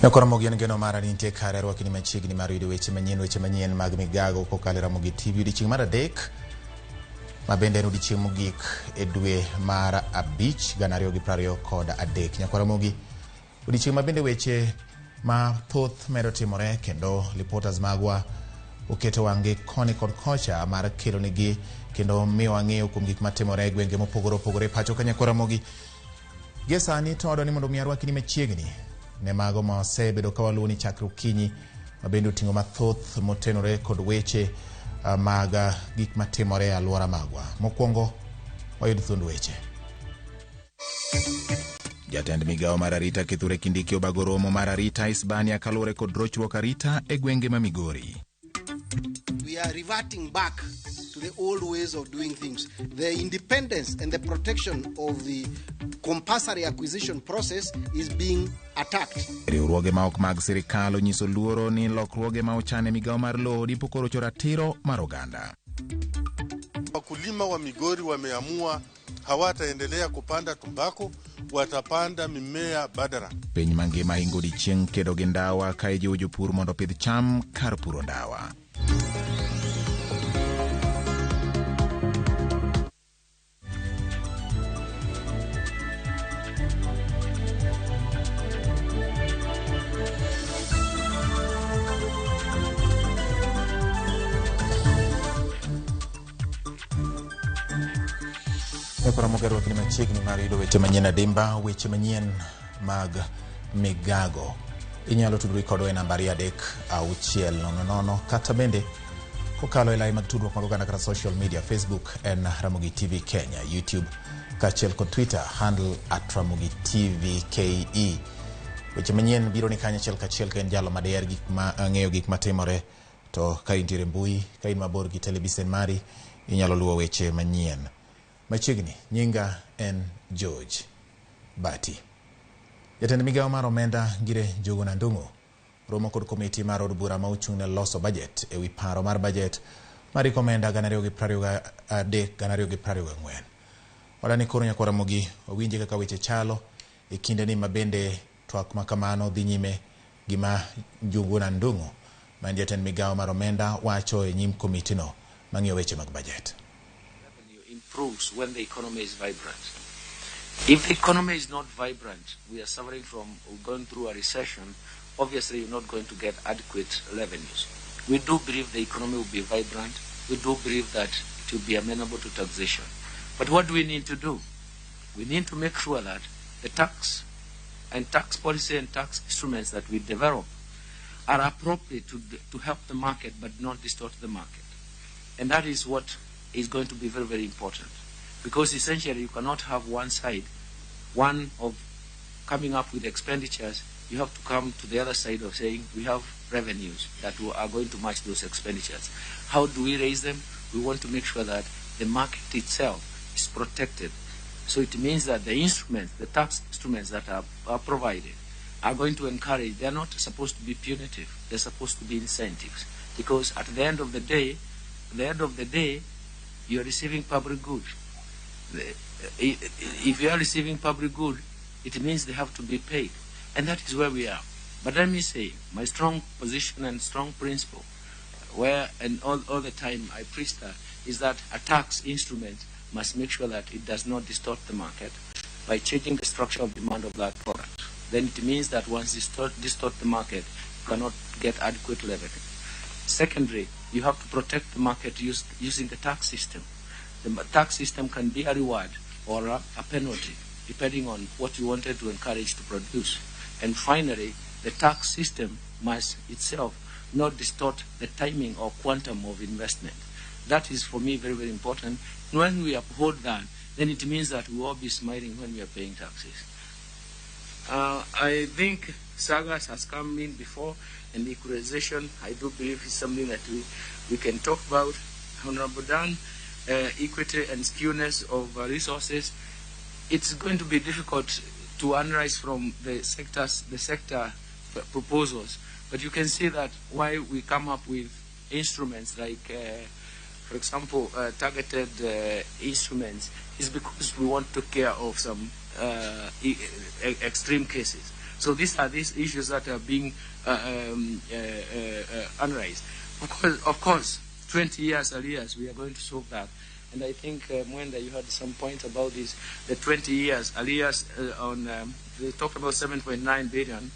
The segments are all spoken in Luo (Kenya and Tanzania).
Ramogi en geno mara ni nitie kare rwaki ni machiegni mar yudo weche manyien mag Migago kokalo Ramogi TV odiechieng' mar adek ma bende en odiechieng' mogik e dwe mar abich 2023. Nyako Ramogi odiechieng' ma bende weche ma thoth medo timore kendo reporters magwa oketo wang'gi koni kod kocha mar kelo nigi kendo miyo wang'eyo kuom gik matimore e gwenge mopogore opogore pacho ka. Nyako Ramogi gie sani to odwaro ni mondo mi arwaki ni machiegni ne mago ma osebedo ka waluwo ni chakre okinyi ma bende oting'o mathoth motenore kod weche mag gik matimore e alwora magwa. Mokwongo wayud thund weche. Jatend migawo mar arita Kithure Kindiki obago romo mar arita Hispania kalure kod rochruok arita e gwenge ma Migori. We are reverting back to the old ways of doing things. The independence and the protection of the compulsory acquisition process is being attacked. Riwruoge ma ok mag sirikal onyiso luoro ni lokruoge ma ochan e migawo mar lowo dipo koro choratiro mar oganda. Wakulima wa Migori wameamua hawataendelea kupanda tumbako, watapanda mimea badala. Piny mangima hingo odiechieng' kedo gi ndawa ka ijiwo jopur mondo pidh cham kar puro ndawa. Ramogi rwaki ni machiegni mar yudo weche manyien adimba. Weche manyien mag Migago inyalo tudri kodwa e namba 3600 kata bende kokalo e line mag tudruok mag oganda kata social media. Facebook en Ramogi TV Kenya, YouTube kaachiel kod Twitter handle @RamogiTVKE. Weche manyien biro ni kanyo achiel kachiel ka en jalo mader gik ma ng'eyo gik matimore, to ka intiere mbui, ka in mabor gi televisen mari, inyalo luwo weche manyien machiegni. Nyinga en George Bati. Jatend migawo mar omenda Ngire Njuguna Ndung'u romo kod komiti mar od bura ma ochung'ne loso budget e wi paro mar budget mar omenda 2023-2024. Wadani koro Nyako Ramogi owinje kaka weche chalo e kinde ni mabende twak makamano dhi nyime gima Njuguna Ndung'u ma jatend migawo mar omenda wacho e nyim komiti no mang'iyo weche mag budget. Improves when the economy is vibrant. If the economy is not vibrant, we are suffering from going through a recession. Obviously, you're not going to get adequate revenues. We do believe the economy will be vibrant. We do believe that it will be amenable to taxation. But what do we need to do? We need to make sure that the tax policy and tax instruments that we develop are appropriate to help the market but not distort the market. And that is what is going to be very, very important, because essentially you cannot have one side, one of coming up with expenditures. You have to come to the other side of saying we have revenues that are going to match those expenditures. How do we raise them? We want to make sure that the market itself is protected. So it means that the instruments, the tax instruments that are provided are going to encourage. They're not supposed to be punitive. They're supposed to be incentives, because at the end of the day, you are receiving public good. If you are receiving public good, it means they have to be paid. And that is where we are. But let me say, my strong position and strong principle, where and all the time I preach that, is that a tax instrument must make sure that it does not distort the market by changing the structure of demand of that product. Then it means that once you distort the market, you cannot get adequate revenue. Secondly, you have to protect the market using the tax system. The tax system can be a reward or a penalty, depending on what you wanted to encourage to produce. And finally, the tax system must itself not distort the timing or quantum of investment. That is, for me, very, very important. When we uphold that, then it means that we will all be smiling when we are paying taxes. I think SAGAS has come in before, and equalization, I do believe, is something that we can talk about. Honorable Dan, equity and skewness of resources. It's going to be difficult to analyze from the sector proposals, but you can see that why we come up with instruments like, for example, targeted instruments is because we want to take care of some extreme cases. So these are these issues that are being analyzed. Of course, 20 years arrears, we are going to solve that. And I think, Mwenda, you had some point about this, the 20 years arrears they talked about 7.9 billion.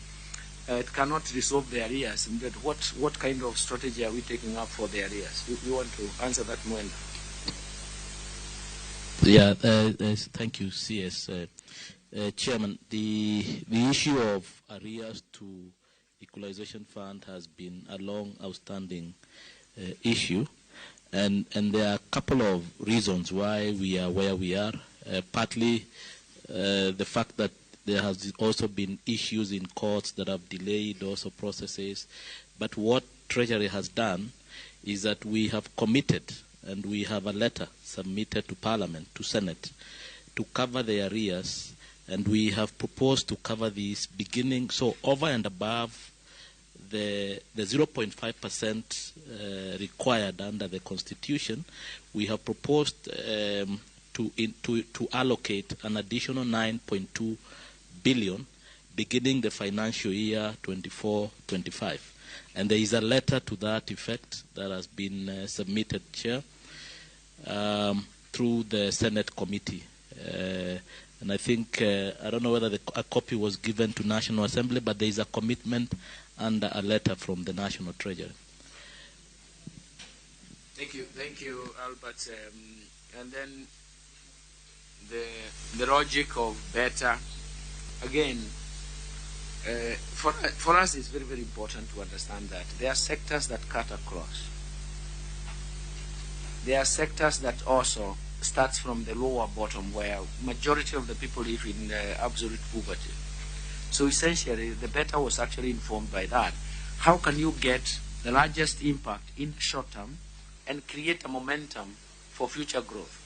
It cannot resolve the arrears. But what kind of strategy are we taking up for the arrears? You want to answer that, Mwenda? Yeah, thank you, CS. Chairman, the issue of arrears to equalization fund has been a long outstanding issue, and there are a couple of reasons why we are where we are. Partly the fact that there has also been issues in courts that have delayed also processes, but what Treasury has done is that we have committed, and we have a letter submitted to Parliament, to Senate, to cover the arrears, and we have proposed to cover these beginning, so over and above the 0.5% required under the Constitution, we have proposed to allocate an additional 9.2 billion beginning the financial year 24-25. And there is a letter to that effect that has been submitted, Chair, through the Senate committee. And I think, I don't know whether a copy was given to National Assembly, but there is a commitment under a letter from the National Treasury. Thank you, Albert. And then the logic of better, again, for us it's very, very important to understand that there are sectors that cut across. There are sectors that also starts from the lower bottom, where majority of the people live in absolute poverty. So essentially, the better was actually informed by that. How can you get the largest impact in the short term and create a momentum for future growth?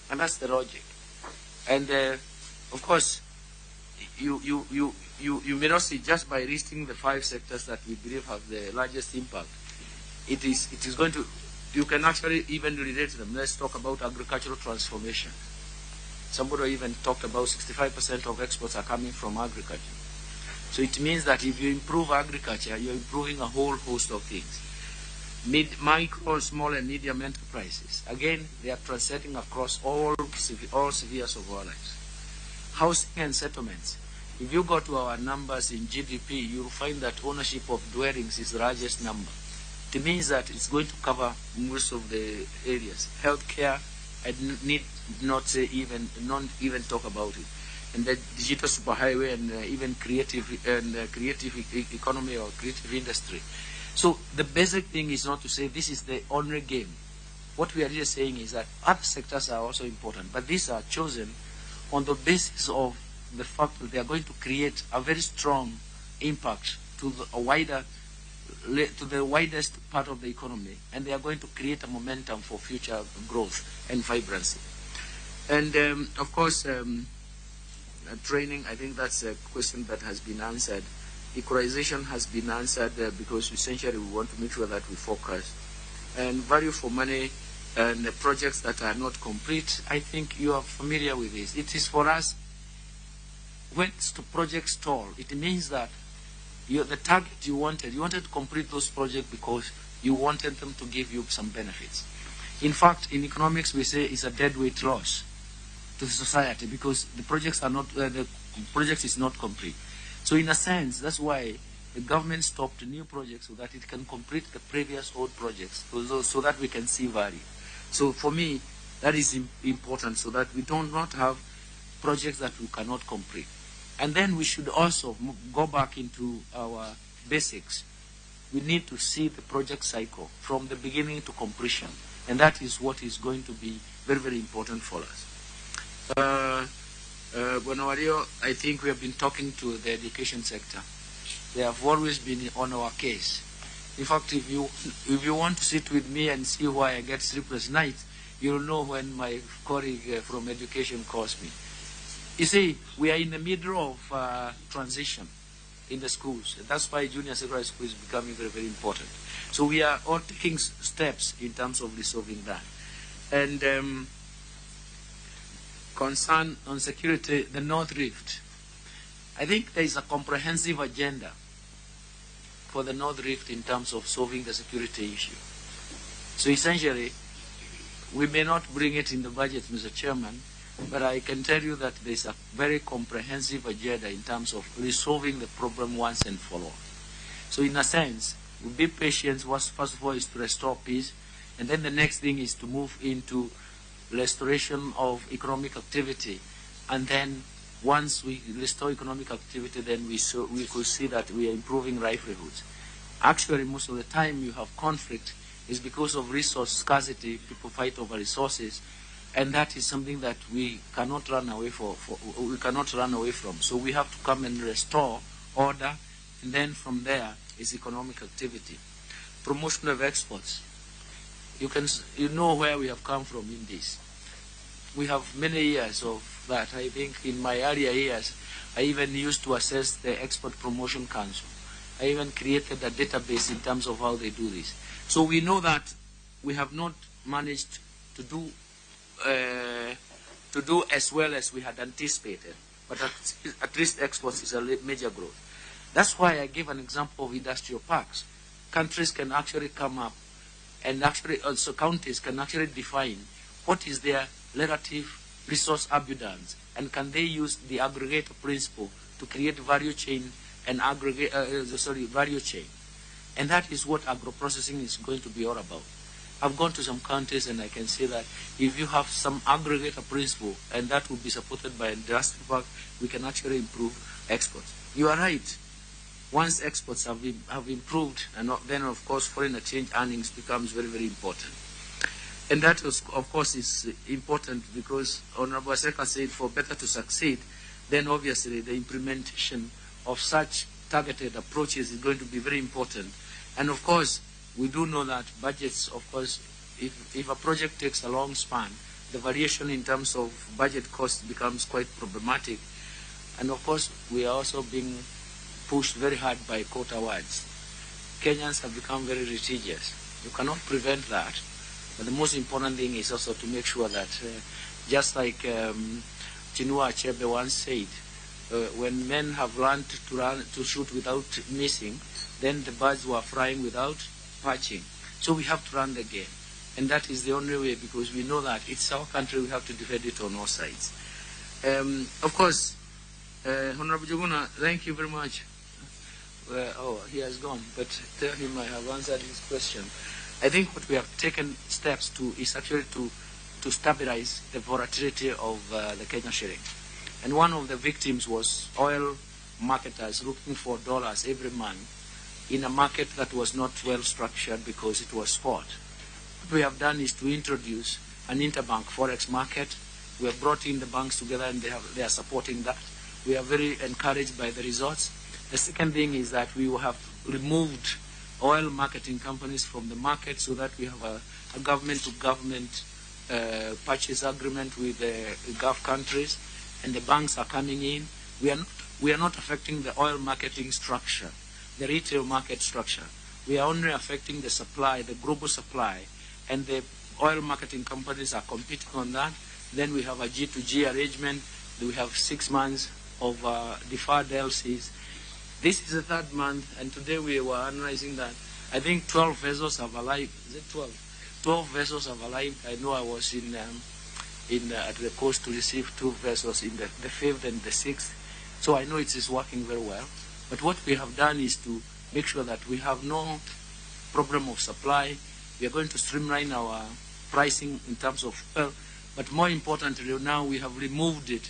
And that's the logic. And of course, you may not see, just by listing the 5 sectors that we believe have the largest impact, it is going to, you can actually even relate to them. Let's talk about agricultural transformation. Somebody even talked about 65% of exports are coming from agriculture. So it means that if you improve agriculture, you're improving a whole host of things. Micro, small, and medium enterprises. Again, they are translating across all spheres of our lives. Housing and settlements. If you go to our numbers in GDP, you'll find that ownership of dwellings is the largest number. It means that it's going to cover most of the areas. Healthcare, I need not say not even talk about it. And the digital superhighway, and even creative economy or creative industry. So the basic thing is not to say this is the only game. What we are really saying is that other sectors are also important, but these are chosen on the basis of the fact that they are going to create a very strong impact to the widest part of the economy, and they are going to create a momentum for future growth and vibrancy. And of course, training, I think that's a question that has been answered. Equalization has been answered because essentially we want to make sure that we focus. And value for money and the projects that are not complete, I think you are familiar with this. It is for us, when projects stall, it means that the target you wanted to complete those projects because you wanted them to give you some benefits. In fact, in economics, we say it's a deadweight loss to the society because the projects are not, the project is not complete. So in a sense, that's why the government stopped new projects so that it can complete the previous old projects, so that we can see value. So for me, that is important, so that we do not have projects that we cannot complete. And then we should also go back into our basics. We need to see the project cycle from the beginning to completion. And that is what is going to be very, very important for us. Bonawario, I think we have been talking to the education sector. They have always been on our case. In fact, if you want to sit with me and see why I get sleepless nights, you'll know when my colleague from education calls me. You see, we are in the middle of transition in the schools. That's why junior secondary school is becoming very, very important. So we are all taking steps in terms of resolving that. And concern on security, the North Rift. I think there is a comprehensive agenda for the North Rift in terms of solving the security issue. So essentially, we may not bring it in the budget, Mr. Chairman, but I can tell you that there is a very comprehensive agenda in terms of resolving the problem once and for all. So in a sense, we'll be patient. First of all is to restore peace, and then the next thing is to move into restoration of economic activity. And then once we restore economic activity, then we could see that we are improving livelihoods. Actually, most of the time you have conflict is because of resource scarcity. People fight over resources, and that is something that we cannot run away from. So we have to come and restore order, and then from there is economic activity. Promotion of exports. You know where we have come from in this. We have many years of that. I think in my earlier years, I even used to assess the Export Promotion Council. I even created a database in terms of how they do this. So we know that we have not managed to do as well as we had anticipated, but at least exports is a major growth. That's why I gave an example of industrial parks. Countries can actually come up, and actually also counties can actually define what is their relative resource abundance, and can they use the aggregator principle to create value chain and value chain. And that is what agro-processing is going to be all about. I've gone to some countries and I can say that if you have some aggregator principle, and that will be supported by industrial park, we can actually improve exports. You are right. Once exports have improved, and then of course foreign exchange earnings becomes very, very important. And that, of course, is important because Honorable Seka said for better to succeed, then obviously the implementation of such targeted approaches is going to be very important. And of course, we do know that budgets, of course, if a project takes a long span, the variation in terms of budget cost becomes quite problematic. And of course, we are also being pushed very hard by quota awards. Kenyans have become very litigious. You cannot prevent that. But the most important thing is also to make sure that, just like Chinua Achebe once said, when men have learned to shoot without missing, then the birds were flying without perching. So we have to run the game. And that is the only way, because we know that it's our country, we have to defend it on all sides. Of course, Honorable Joguna, thank you very much. He has gone, but tell him I have answered his question. I think what we have taken steps to is actually to stabilize the volatility of the Kenya shilling. And one of the victims was oil marketers looking for dollars every month in a market that was not well structured because it was spot. What we have done is to introduce an interbank forex market. We have brought in the banks together, and they are supporting that. We are very encouraged by the results. The second thing is that we have removed oil marketing companies from the market so that we have a government-to-government purchase agreement with the Gulf countries, and the banks are coming in. We are not affecting the oil marketing structure, the retail market structure. We are only affecting the supply, the global supply, and the oil marketing companies are competing on that. Then we have a G2G arrangement. We have 6 months of deferred LCs. This is the 3rd month, and today we were analyzing that. I think 12 vessels have arrived. Is it 12? 12 vessels have arrived. I know I was at the coast to receive 2 vessels in the 5th and the 6th. So I know it is working very well. But what we have done is to make sure that we have no problem of supply. We are going to streamline our pricing in terms of oil. But more importantly, now we have removed it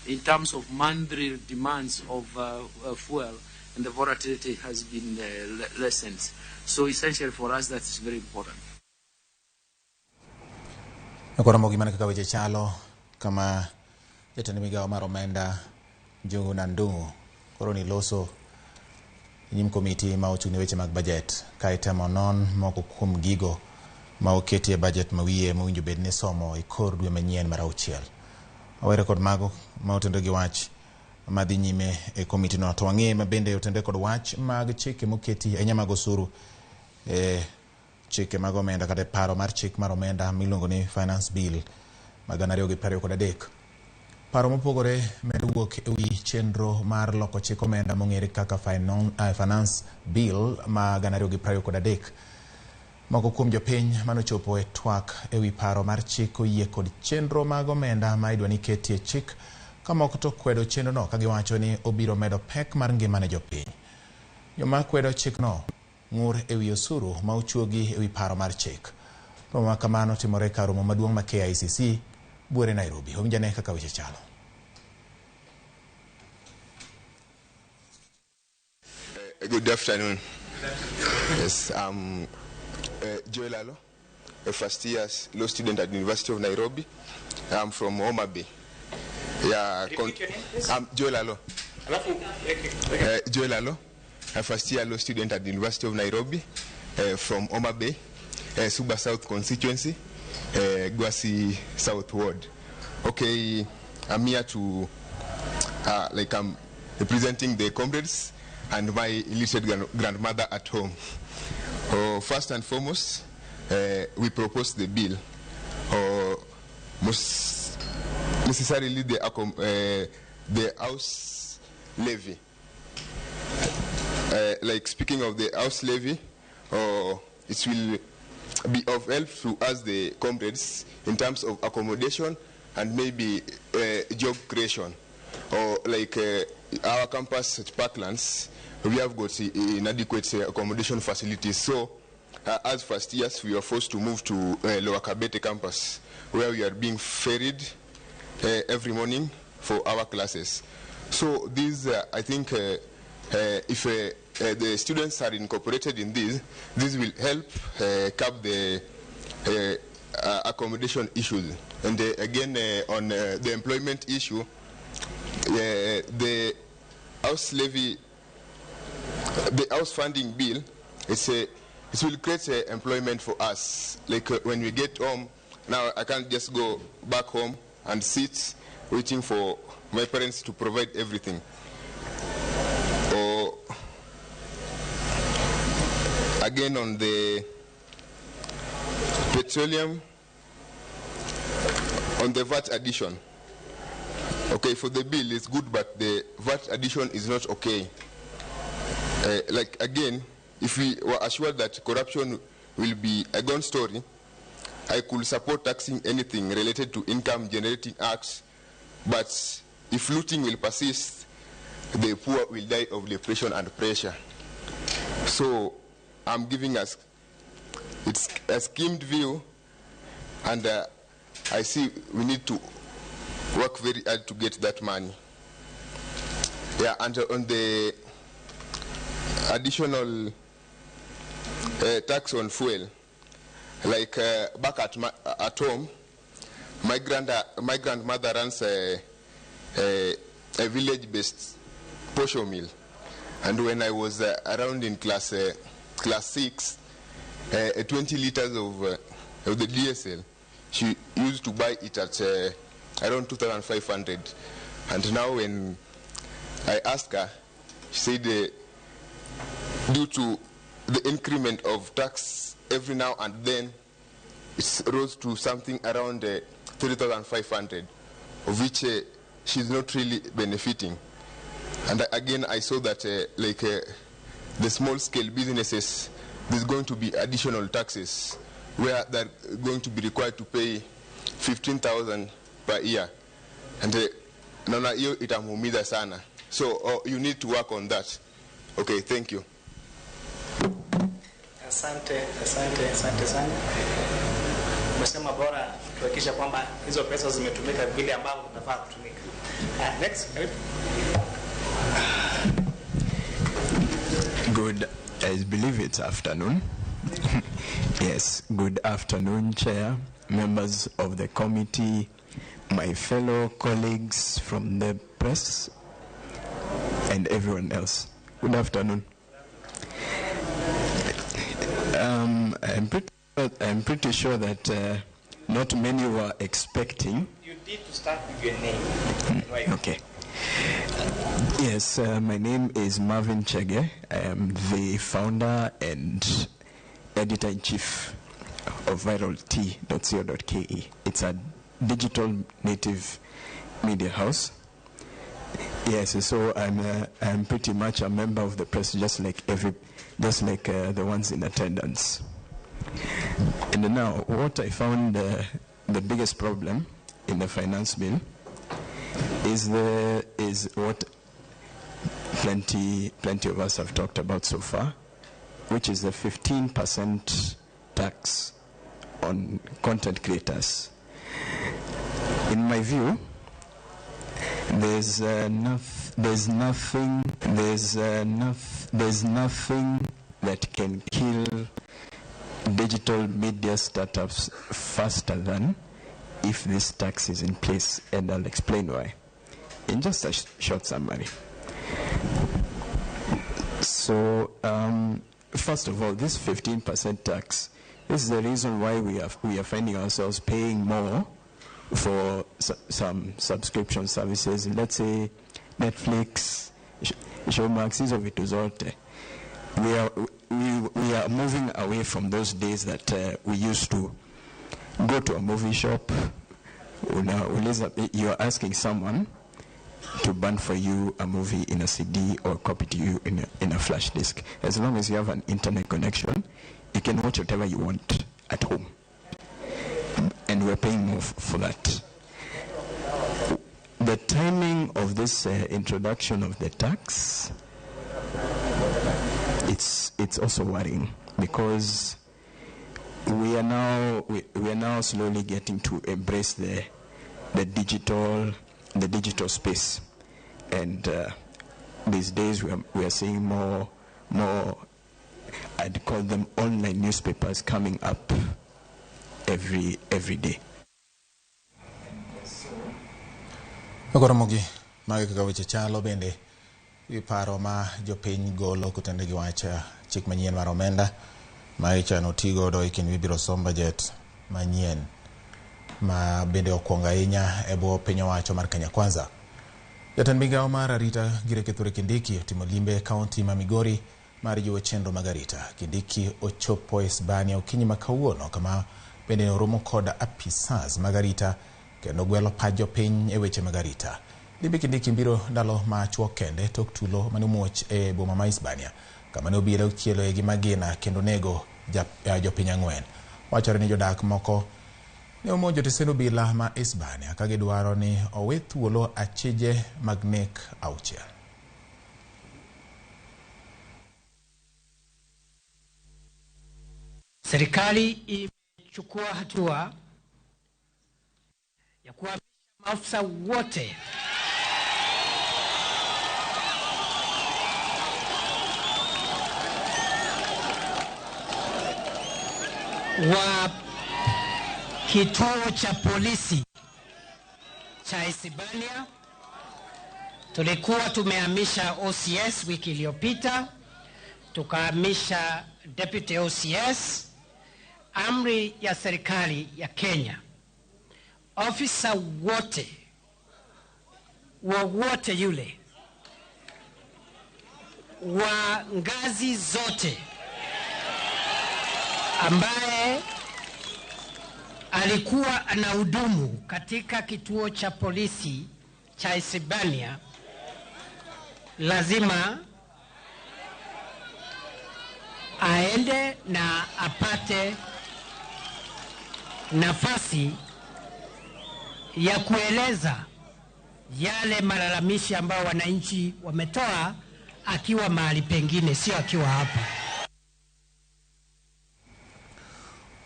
in terms of monthly demands of fuel, and the volatility has been lessened. So essentially for us, that is very important. Ramogi man kaka weche chalo kama jatend migawo mar omenda Njungu na Ndung'u koro ni loso nyim komiti ma ochung' ne weche mag budget ka itemo non moko kuom gigo ma oketi e budget ma wiye mowinjo bed ni somo e kor dwe manyien mar 6. Awere kod mago ma otende gi wach madhi nyime e komiti no, to wang'e ma bende otende kod wach mag chike moketi e nyamago osuru chike mag omenda kata paro mar chik mar omenda miluongo ni finance bill mag 2023. Paro mopogore medo wuok ewi chenro mar loko chik omenda mong'ere kaka finance bill ma 2023. Moko kuom jopiny manochopo e twak ewi paro mar chik oyie kod chenro mag omenda ma idwa ni ketie chik, ka moko to kwedo chenro no ka giwacho ni obiro medo pek mar ngima ne jopiny. Joma kwedo chikno ng'ur ewi osuru ma ochuogi ewi paro mar chik. Romo ma kamano timore ka romo maduong' ma KICC buore Nairobi. Owinjane kaka weche chalo. Good afternoon. Yes, I'm Joel Alo, a first year law student at the University of Nairobi. I'm from Homa Bay. Yeah, Repeat your name, please. I'm Joel Alo. Joel Alo, a first year law student at the University of Nairobi, from Homa Bay, Suba South constituency, Gwasi South Ward. Okay, I'm here to, I'm representing the comrades and my illiterate grandmother at home. First and foremost, we propose the bill, most necessarily the house levy. Speaking of the house levy, it will be of help to us, the comrades, in terms of accommodation and maybe job creation. Or our campus at Parklands, we have got inadequate accommodation facilities. So, as first years, we are forced to move to Lower Kabete campus, where we are being ferried every morning for our classes. So, these, I think, if the students are incorporated in this will help curb the accommodation issues. And again, on the employment issue, the house levy, the house funding bill, it will create employment for us. When we get home, now I can't just go back home and sit waiting for my parents to provide everything. Or again, on the petroleum, on the VAT addition. Okay, for the bill it's good, but the VAT addition is not okay. Again, if we were assured that corruption will be a gone story, I could support taxing anything related to income generating acts, but if looting will persist, the poor will die of depression and pressure. So I'm giving us it's a schemed view, and I see we need to work very hard to get that money. Yeah, and on the additional tax on fuel, back at home, my grandmother runs a village-based posho mill, and when I was around in class 6, 20 liters of the DSL, she used to buy it at around 2,500, and now when I asked her, she said due to the increment of tax every now and then, it rose to something around 3,500, of which she's not really benefiting. And again, I saw that the small-scale businesses, there's going to be additional taxes where they're going to be required to pay 15,000 per year. And naona hiyo itamuumiza sana. So you need to work on that. Okay, thank you. Asante sana. Umesema bora tuhakikisha kwamba hizo pesa zimetumika vile ambavyo tunafaa kutumika. Next. Good, I believe it's afternoon. Yes, good afternoon, Chair, members of the committee, my fellow colleagues from the press, and everyone else. Good afternoon. I'm pretty sure that not many were expecting. You need to start with your name. Okay. Yes, my name is Marvin Chege. I am the founder and editor-in-chief of viralt.co.ke. It's a digital native Media House. Yes, so I'm pretty much a member of the press, just like the ones in attendance. And now, what I found the biggest problem in the finance bill is what plenty of us have talked about so far, which is the 15% tax on content creators. In my view, there's nothing that can kill digital media startups faster than if this tax is in place, and I'll explain why in just a short summary. So first of all, this 15% tax is the reason why we are finding ourselves paying more for some subscription services. Let's say Netflix, Showmax, hizo vitu zote. We are moving away from those days that we used to go to a movie shop. You are asking someone to burn for you a movie in a CD or copy to you in a flash disk. As long as you have an internet connection, you can watch whatever you want at home. And we're paying more for that. The timing of this introduction of the tax, it's also worrying, because we are now slowly getting to embrace the digital space, and these days we are seeing more I'd call them online newspapers coming up every day. Ramogi mage kaka weche chalo bende iparo ma jopiny golo kutende gi wacha chik manyien mar omenda ma ichano tigo do ikin wibiro som budget manyien ma bende okwongo ahinya e bwo piny owacho mar Kenya Kwanza. Jatend migawo mar arita Gire Kithure Kindiki otimo limbe e kaunti ma Migori mar jiwo chenro mag arita. Kindiki ochopo Hispania okinyi ma kawuono, kama bende oromo kod apisas mag arita kendo gwelo pach jopiny e weche mag arita. Limbe Kindiki biro ndalo ma chuok kende tok tulo mane omuoch e boma ma Hispania, kama ne obila ochielo e gima gina kendo nego jopiny 4. Wachore ni jodak moko ne omonjo teseno obila ma Hispania ka gidwaro ni owe thuolo achije mag nek 6. Serikali imechukua hatua ya kuhamisha maafisa wote wa kituo cha polisi cha Hispania. Tulikuwa tumehamisha OCS wiki iliyopita, tukahamisha deputy OCS. Amri ya serikali ya Kenya, ofisa wote yule wa ngazi zote ambaye alikuwa anahudumu katika kituo cha polisi cha Hispania lazima aende na apate nafasi ya kueleza yale malalamishi ambayo wananchi wametoa akiwa mahali pengine, sio akiwa hapa.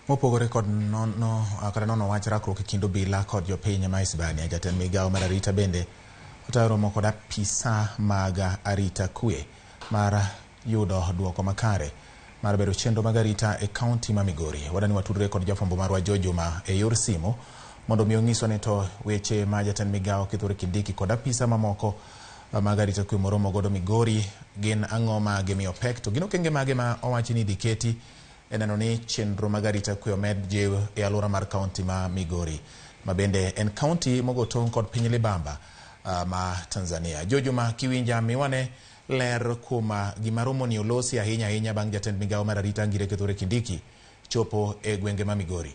Mopogore kod nono wach rakruok e kind obila kod jopiny ma Hispania, jatend migawo mar arita bende otaro kod apisa mag arita kwe mar yudo duoko makare mar bedo chenro mag arita e kaunti ma Migori. Wadani watudre kod jafwambo marwa Jojuma e yor simo mondo mi onyiso ne to weche ma jatend migawo Kithure Kindiki kod apisa mamoko mag arita kwe moromo godo Migori gin ang'o ma gimiyo pek, to gin okenge mage ma owachi ni diketi e neno ni chenro mag arita kwe omed jiw e alwora mar kaunti ma Migori, ma bende en kaunti mogo tong' kod piny libamba ma Tanzania. Jojuma kiwinja miwane ler kuma gimaromo ni olosi ahinya bang' jatend migawo mar arita Gire Kithure Kindiki chopo e gwenge ma Migori.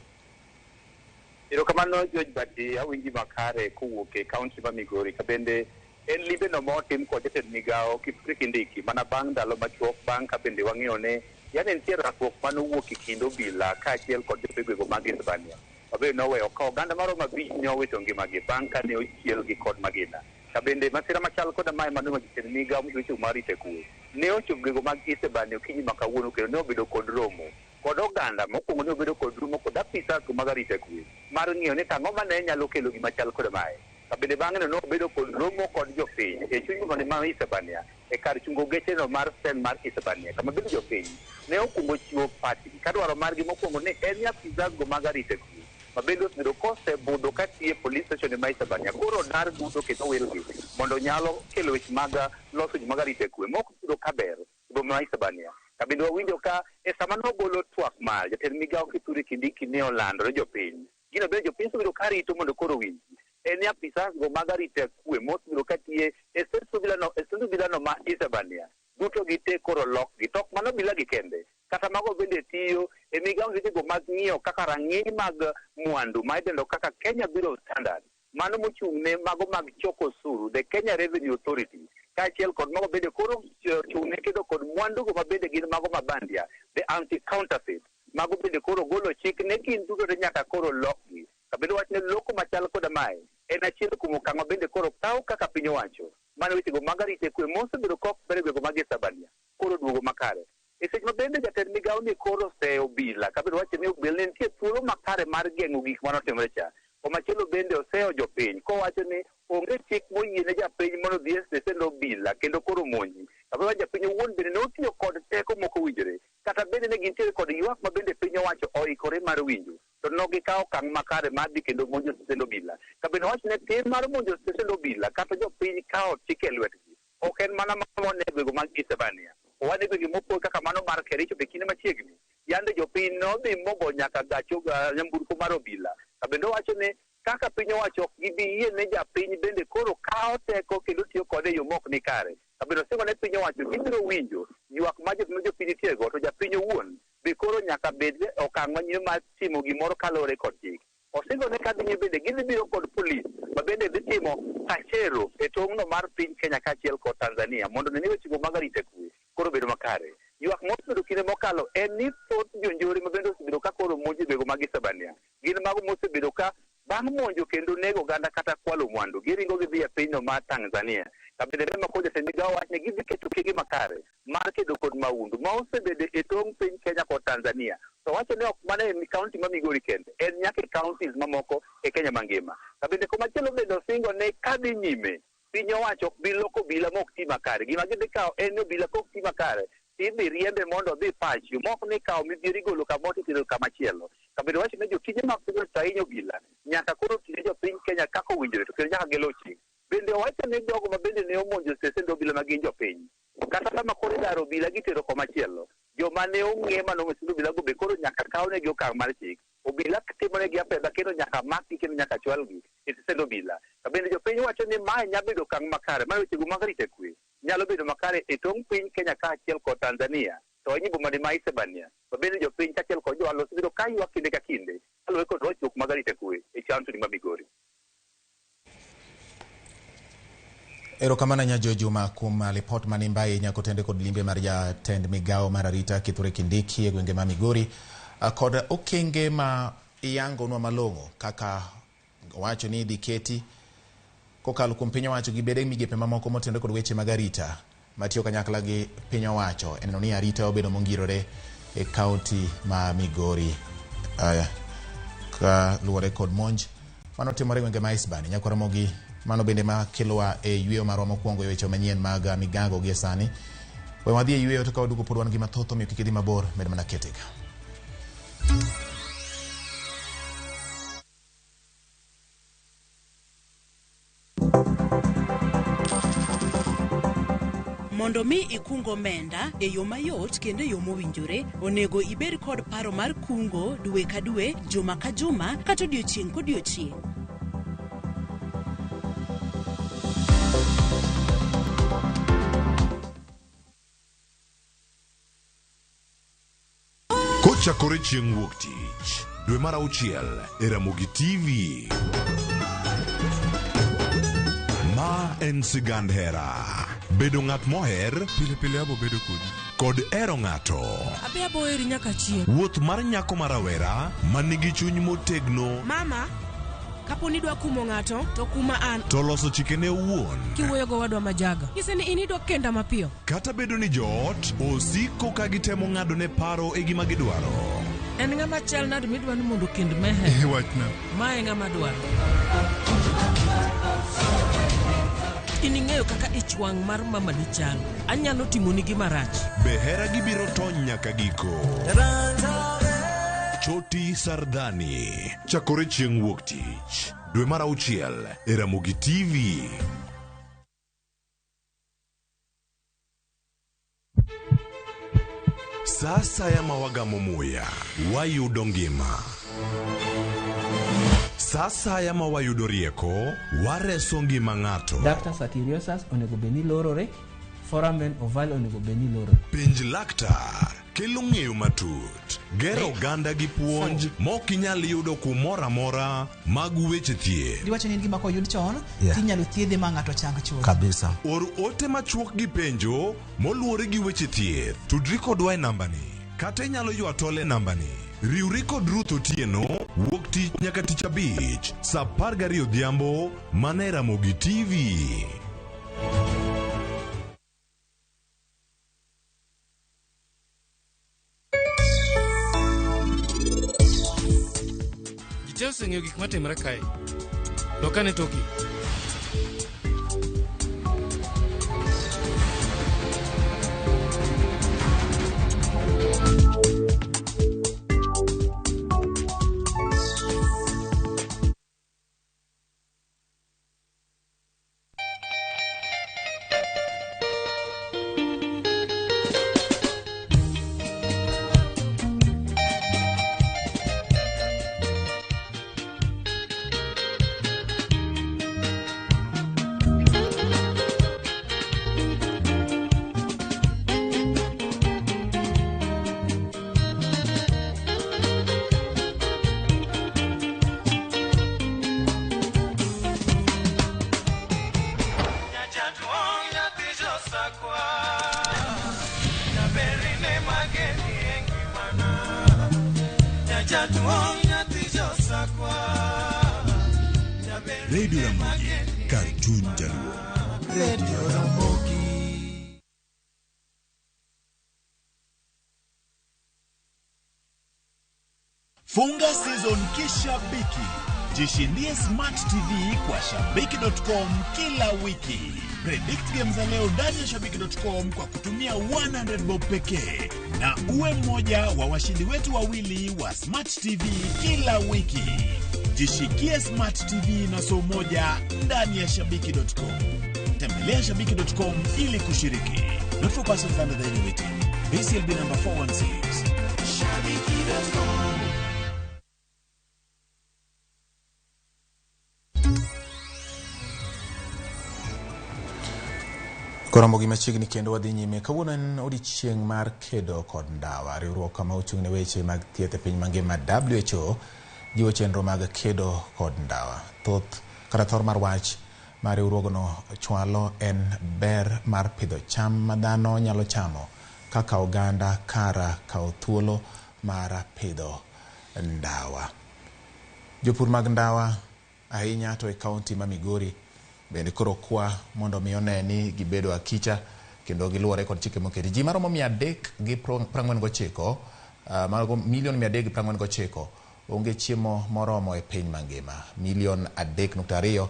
Erokamano George Badi awinji makare kowuok e kaunti ma Migori kabende en limbe no motim kod jatend Migago Kithure Kindiki mana bang' ndalo machuok bang' ka bende wang'eyo ne yani nitie rakruok manowuok e kind obila kaachiel kod jopegwego mag Hispania. Obe noweyo ka oganda maro mabich ne owito ngimagi bang' ka ne ochielgi kod magina. Kabende masira machal kod mae manowuok e jatend Migago michocho mar rito kwe ne ochopgego mag Hispania okinyi ma kawuono kendo ne obedo kod romo kod oganda mokwongo ne obedo kod romo kod apisas mag arita kwe mar ng'iyo ni tang'o mane nyalo kelo gima chal kod mae. Kabende bang'e no obedo kod romo kod jopiny e chuny boma mar Hispania e kar chungo geche no mar Sen mar Hispania kama bende jopiny ne okwongo chiwo pachgi ka dwaro margi mokwongo ne en apisas go mag arita kwe mabende osebedo kosebudho katiyo e police station ma Hispania koro dar duto kendo wilgi mondo nyalo kelo weche mag loso ji mag arita kwe mok yudo kaber e boma ma Hispania. Kabende wawinjo ka e sama nogolo twak mar jatend Migago Kithure Kindiki ne olandore jopiny. Gino bende jopiny osebedo ka rito mondo koro winji. En apisas go mag arita kwe mosebedo katiyo e stend obila no ma Hispania. Duto gite koro lokgi. Tok mano obila gi kende. Kata mago bende tiyo e migago go mag ng'iyo kaka rang'iny mag mwandu ma idendo kaka Kenya Bureau of Standards. Mano mochung' ne mago mag choko osuru, the Kenya Revenue Authority. Kaachiel kod mago bende koro chung' ne kedo kod mwandu go mabende gin mago mabandia, the anti-counterfeit. Mago bende koro golo chik ne gin duto de nyaka koro lokgi. Kabende wach ne loko machal koda mae. En achiel kuom okang' mabende koro kaw kaka piny owacho. Mano wechego mag arita kwe mosebedo kok bere gwego mag Hispania. Koro duogo makare. E seche mabende jatend Migago ni koro oseyo obila. Kabende wacho ni obila ne nitie thuolo makare mar geng'o gik manotimore cha. Omachielo bende oseyo jopiny kowacho ni onge chik moyiene japiny mondo odhi e stesend obila kendo koro monji. Kabende japiny owuon bende ne otiyo kod teko moko winjore. Kata bende ne gintiere kod ywak ma bende piny owacho oikore mar winjo. To nogikawo okang' makare mar dhi kendo monjo stesend obila. Kabende wacho ne tim mar monjo stesend obila kata jopiny kawo chik e lwetgi. Ok en mana mane gwego mag Hispania. Owade gwegi mopogore kaka mano mar Kericho be kinde machiegni. Yande jopiny nodhi mogo nyaka gacho nyamburko mar obila. Kabende wacho ne kaka piny owacho ok gibi yie ne japiny bende koro kawo teko kendo tiyo kode e yo mok ni kare. Kabende osingo ne piny owacho gibiro winjo ywak ma jopiny tiego to japiny owuon be koro nyaka bed okang' manyien mar timo gimoro kaluwore kod chik. Osingo ne kadhi bende gidhibiro kod polis ma bende dhi timo kachero e tong'no mar piny Kenya kaachiel kod Tanzania mondo ne wechego mag arita kwe koro bedo makare. Ywak mosebedo kinde mokalo en ni thoth jonjore ma bende osebedo ka koro monjo gwego mag Hispania gin mago mosebedo ka bang' monjo kendo nego oganda kata kwalo mwandu giringo gidhi e pinyno mar Tanzania. Kabende rema kod jatend Migago wach ni gidhi keto kege makare mar kedo kod maundu ma osebedo e tong' piny Kenya kod Tanzania. To wacho ni ok mana e kaunti ma Migori kende, en nyaka e counties mamoko e Kenya mangima. Kabende komachielo bende osingo ne kadhi nyime piny owacho ok bi loko obila mok ti makare. Gima gidhi kawo en ni obila kok ti makare idhi riembe mondo odhi pacho mok ni kawo midhiero igolo kamoro itero kamachielo. Kabende wacho ne jotije mag piny osahinyo obila nyaka koro tije jopiny Kenya kaka owinjore to kendo nyaka gelo chik. Bende wacho ne jogo ma bende ne omonjo stesend obila ma gin jopiny kata kama koro idaro obila gitero komachielo joma ne ong'e mano stesend obila go be koro nyaka kawnegi okang' mar chik. Obila timonegi apedha kendo nyaka makgi kendo nyaka chwalgi e stesend obila. Kabende jopiny wacho ni mae nyalo bedo okang' makare mar wechego mag arita kwe nyalo bedo makare e tong' piny Kenya kaachiel kod Tanzania to e boma ma Hispania. Bende jopiny kaachiel kod johala osebedo ka ywak kinde ka kinde kaluwore kod rochruok mag arita kwe e kaunti ma Migori. Erokamano Nyajo Juma kuom lipot manimbaye nyako tende kod limbe mar jatend Migago mar arita Kithure Kindiki e gwenge ma Migori kod okenge ma iyangonwa malong'o kaka wacho ni idhi keti kokalo kuom piny owacho gi bede migepe mamoko motende kod weche mag arita matiyo kanyakla gi piny owacho en ni arita obedo mongirore e kaunti ma Migori ka luwore kod monj manotimore gwenge ma Hispania. Nyako Ramogi mano bende ma kelowa e yweyo marwa mokwongo e weche manyien mag Migago gi sani. We wadhi e yweyo to ka waduogo pod wan gi mathoth omiyo kik idhi mabor med mana ketega. Mondo mi ikungo omenda e yo mayot kendo e yo mowinjore, onego ibed kod paro mar kungo dwe ka dwe, juma ka juma, kata odiochieng' kodiochieng'. Kochakore chieng' wuok tich, dwe mar 6 e Ramogi TV. Ma en sigand hera. Bedo ng'at moher, pile pile abo bedo kod ero ng'ato. Abe abo eri nyaka chieng'. Wuoth mar nyako marawera manigi chuny motegno. Mama, kapo ni dwa kumo ng'ato, to kuma an. To loso chikene owuon. Kiwuoyo go wadwa majaga. Nyise ni inidwa kenda mapiyo. Kata bedo ni joot osiko ka gitemo ng'ado ne paro e gima gidwaro. En ng'ama chal nade midwa ni mondo kend mehe. Wachna. Mae ng'ama dwaro. Ining'eyo kaka ichwang' mar mama ni chal. Anyalo timo ni gima rach. Behera gibiro tony nyaka giko. Choti Sardani. Chakore chieng' wuok tich. Dwe mar 6 e Ramogi TV. Sasa ya mawagamo muya. Wayudo ngima. Sasa ya mawayudo rieko. Wareso ngima ng'ato. Dr. Satiriosus onego beni lorore. Foramen oval onego beni lorore. Penj laktar. Kelo ng'eyo matut. Gero ganda gi puonj mok inyal yudo kumoro amora mag weche thieth. Diwacho ni gima ko yud chon, tinyalo thiedhe ma ng'ato chang chuth. Kabisa. Or ote machuok gi penjo moluwore gi weche thieth. Tudri kodwa e nambani. Kata inyalo ywa tole nambani. Riwri kod Ruth Otieno wuok tich nyaka tich abich saa 12 odhiambo mana e Ramogi TV. Jiteo ng'eyo gik matimre kae. Lokane toki. Radio Ramogi, Cartoon Jaluo. Radio Ramogi. Funga season kishabiki. Jishindie Smart TV kwa shabiki.com kila wiki. Predict games za leo ndani ya shabiki.com kwa kutumia 100 bob pekee. Na uwe mmoja wa washindi wetu wawili wa Smart TV kila wiki. Jishikie Smart TV na so moja ndani ya shabiki.com. Tembelea shabiki.com ili kushiriki. Not for persons under the age of 18. BCLB number 416. Shabiki.com. Ramogi machiegni kendo wadhi nyime. Kawuono en odiechieng' mar kedo kod ndawa. Riwruok kama ochung' ne weche mag thieth e piny mangima WHO jiwo chenro mag kedo kod ndawa. Thoth kata thor mar wach mar riwruogno chwalo en ber mar pidho cham ma dhano nyalo chamo kaka oganda, kara, kao thuolo mar pidho ndawa. Jopur mag ndawa ahinya to e kaunti ma Migori bende koro kwa mondo mi one ni gibedo akicha kendo giluore kod chike moketi. Ji maromo 349 milion 349 onge chiemo moromo e piny mangima. Milion 3.2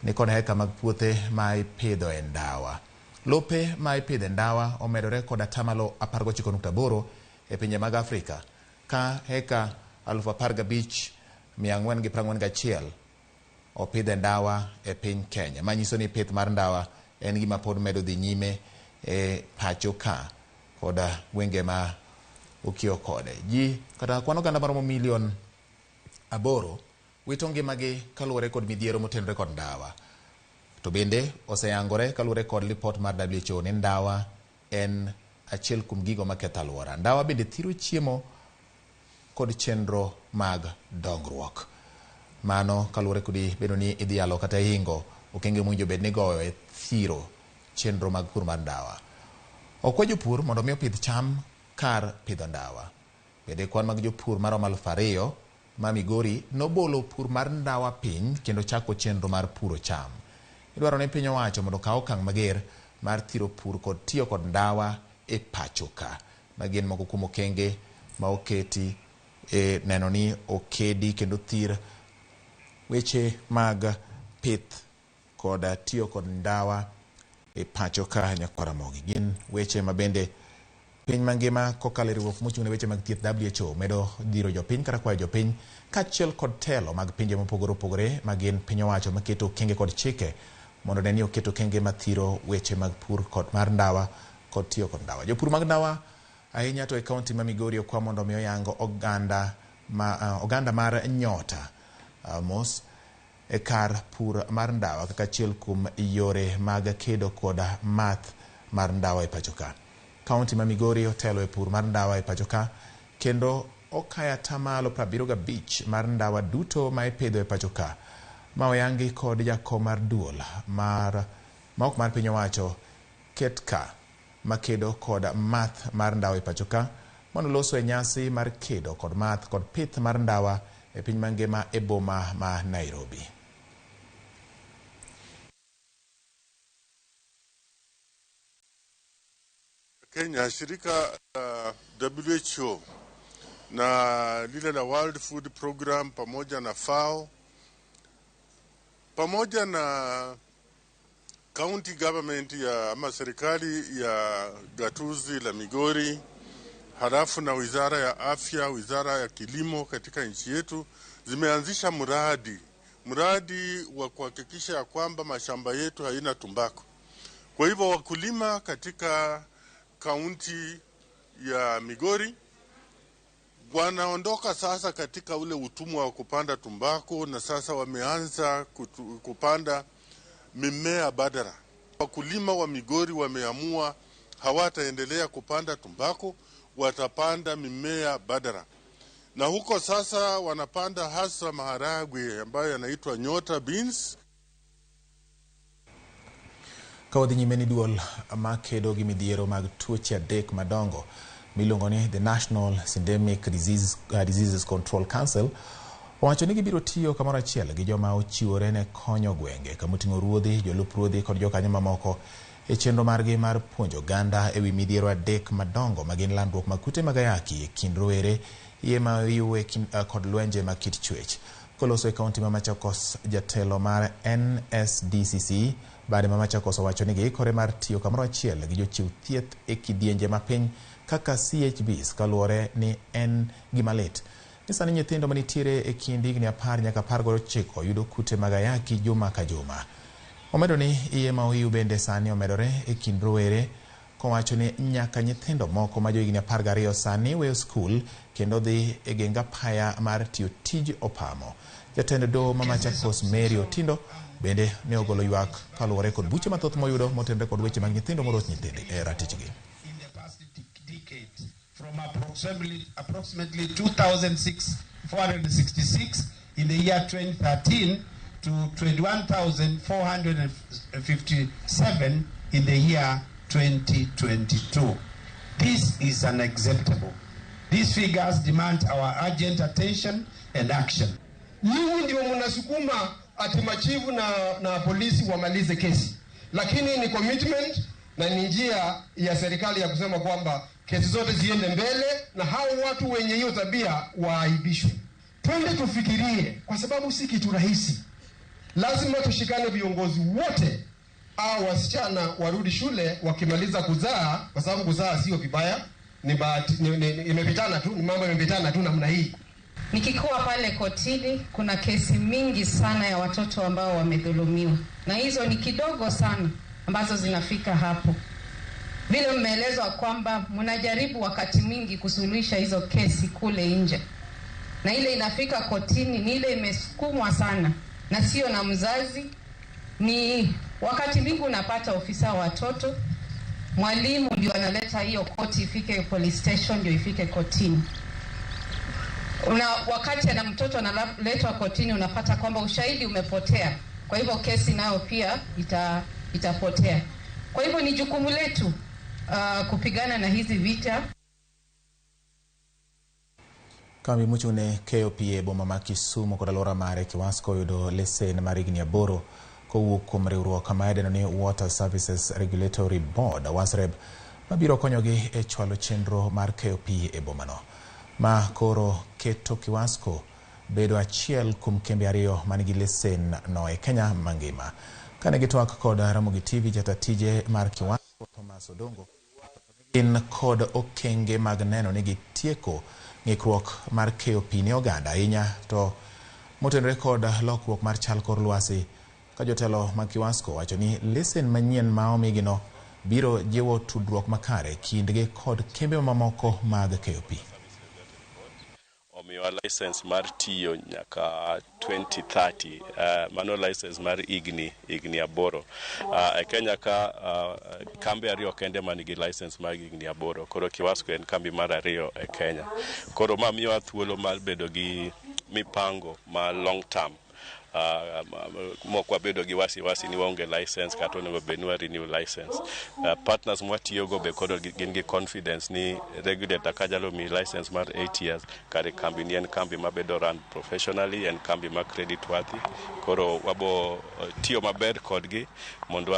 ni kod heka mag puothe ma ipidho e ndawa. Lope ma ipidho e ndawa omedore kod atamalo 19.8 e pinje mag Afrika, ka heka 15,441 opidhe ndawa e piny Kenya. Manyiso ni pith mar ndawa en gima pod medo dhi nyime e pacho ka koda gwenge ma ukio kode. Ji kata kwano ganda maromo milion 8 wito ngimagi kaluwore kod midhiero motenore kod ndawa. To bende oseyangore kaluwore kod lipot mar WHO ni ndawa en achiel kuom gigo maketho alwora. Ndawa bende thiro chiemo kod chenro mag dongruok. Mano kaluwore kodi bedo ni idhialo kata hingo okenge mwinjo bed ni goyo e thiro chenro mag pur mar ndawa. Okwa jopur mondo mi opidh cham kar pidho ndawa. Bende kwan mag jopur maromo 2,000 ma Migori nobolo pur mar ndawa piny kendo chako chenro mar puro cham. Idwaro ni piny owacho mondo kaw okang' mager mar thiro pur kod tiyo kod ndawa e pacho ka. Magin moko kuom okenge ma oketi e neno ni okedi kendo thir weche mag pith kod tiyo kod ndawa e pacho ka nyakwara Ramogi. Gin weche mabende piny mangima kokalo riwruok mochung' ne weche mag thieth WHO medo dhiro jopiny kata kwayo jopiny kaachiel kod telo mag pinje mopogore opogore magin piny owacho maketo okenge kod chike mondo ne ni oketo okenge mathiro weche mag pur kod mar ndawa kod tiyo kod ndawa. Jopur mag ndawa ahinya to e kaunti ma Migori okwa mondo mi oyango oganda mar nyota mos e kar pur mar ndawa kaka achiel kuom yore mag kedo kod math mar ndawa e pacho ka. Kaunti ma Migori otelo e pur mar ndawa e pacho ka kendo okaya tamalo 75 mar ndawa duto ma ipidho e pacho ka ma oyangi kod jakom mar duol mar maok mar piny owacho ketka makedo kod math mar ndawa e pacho ka mondo loso e nyasi mar kedo kod math kod pith mar ndawa e piny mangima e boma ma Nairobi. Kenya, shirika WHO na lile la World Food Program pamoja na FAO pamoja na county government ya ama serikali ya gatuzi la Migori, halafu na wizara ya afya, wizara ya kilimo katika nchi yetu zimeanzisha mradi wa kuhakikisha ya kwamba mashamba yetu haina tumbako. Kwa hivyo wakulima katika kaunti ya Migori wanaondoka sasa katika ule utumwa wa kupanda tumbako na sasa wameanza kupanda mimea badala. Wakulima wa Migori wameamua hawataendelea kupanda tumbako, watapanda mimea badala. Na huko sasa wanapanda hasa maharagwe ambayo yanaitwa nyota beans. Kawadhi nyime ni duol makedo gi midhiero mag tuoche adek madongo miluongo ni The National Syndemic Diseases Control Council owacho ni gibiro tiyo kamoro achiel gi joma ochiwore ne konyo gwenge kamoting'o ruodhi, jolup ruodhi kod jokanyo mamoko e chenro margi mar puonjo oganda ewi midhiero adek madongo magin landruok mag kute mag ayaki e kind rowere, iye ma iwe kod lwenje mag kit chwech. Koloso e kaunti ma Machakos, jatelo mar NSDCC bade ma Machakos owacho ni giikore mar tiyo kamoro achiel gi jochiw thieth e kidienje mapiny kaka CHBs kaluwore ni en gima lit ni sani nyithindo manitiere e kind higni 10 nyaka 19 yudo kute mag ayaki juma ka juma. Omedo ni iye ma ohiu bende sani omedore e kind rowere kowacho ni nyaka nyithindo moko ma jo higni 12 sani weyo skul kendo dhi e genga paya mar tiyo tij opamo. Jatend doho ma Machakos Mary Otindo bende ne ogolo ywak kaluwore kod buche mathoth moyudo motenore kod weche mag nyithindo moros nyithindi e ratichgi. From approximately 2,466 in the year 2013 to 21,457 in the year 2022. This is unacceptable. These figures demand our urgent attention and action. Nyinyi ndio mnasukuma ati machifu na polisi wamalize kesi, lakini ni commitment na ni njia ya serikali ya kusema kwamba kesi zote ziende mbele na hao watu wenye hiyo tabia waaibishwe. Twende tufikirie, kwa sababu si kitu rahisi. Lazima tushikane viongozi wote, au wasichana warudi shule wakimaliza kuzaa, kwa sababu kuzaa sio vibaya, ni bahati imepitana tu, ni mambo imepitana tu namna hii. Nikikuwa pale kotini kuna kesi mingi sana ya watoto ambao wamedhulumiwa, na hizo ni kidogo sana ambazo zinafika hapo. Vile mmeelezwa kwamba mnajaribu wakati mwingi kusuluhisha hizo kesi kule nje, na ile inafika kotini ni ile imesukumwa sana na sio na mzazi. Ni wakati mwingi unapata ofisa wa watoto, mwalimu ndio analeta hiyo koti ifike police station ndio ifike kotini. wakati na mtoto analetwa kotini unapata kwamba ushahidi umepotea. Kwa hivyo kesi nayo pia itapotea. Kwa hivyo ni jukumu letu kupigana na hizi vita. Kambi muchune KOPA boma ma Kisumu kod alwora mare Kiwasko yudo lesen mar higni 8 kowuok kuom riwruok ma idendo ni Water Services Regulatory Board WASREB mabiro konyogi e chwalo chenro mar KOPA e bomano. Ma koro keto Kiwasko bedo achiel kuom kembe 2 manigi lesen no e Kenya mangima. Kane gitwak kod Ramogi TV jatatije mar Kiwasko Thomas Odongo in kod okenge mag neno ni gitieko ng'ikruok mar KOP ne oganda ahinya to motenore kod lokruok mar chal kor lwasi, ka jotelo mag Kiwasko wacho ni lesen manyien ma omigino biro jiwo tudruok makare kindgi kod kembe mamoko mag KOP. Omiwa license mar tiyo nyaka 2030, mano license mar igni 8. E Kenya ka kambi 2 kende manigi license mar igni 8, koro Kiwasko en kambi mar 2 e Kenya. Koro ma miyowa thuolo mar bedo gi mipango ma long term. Mokwa bedo gi wasi ni waonge license kata onego bed ni renew license. Partners mwatiyogo be koro gin gi confidence ni regulator ka jalo mi license mar 8 years kare kambi ni en kambi mabedo run professionally, en kambi ma credit worthy. Koro wabo tiyo maber kodgi mondo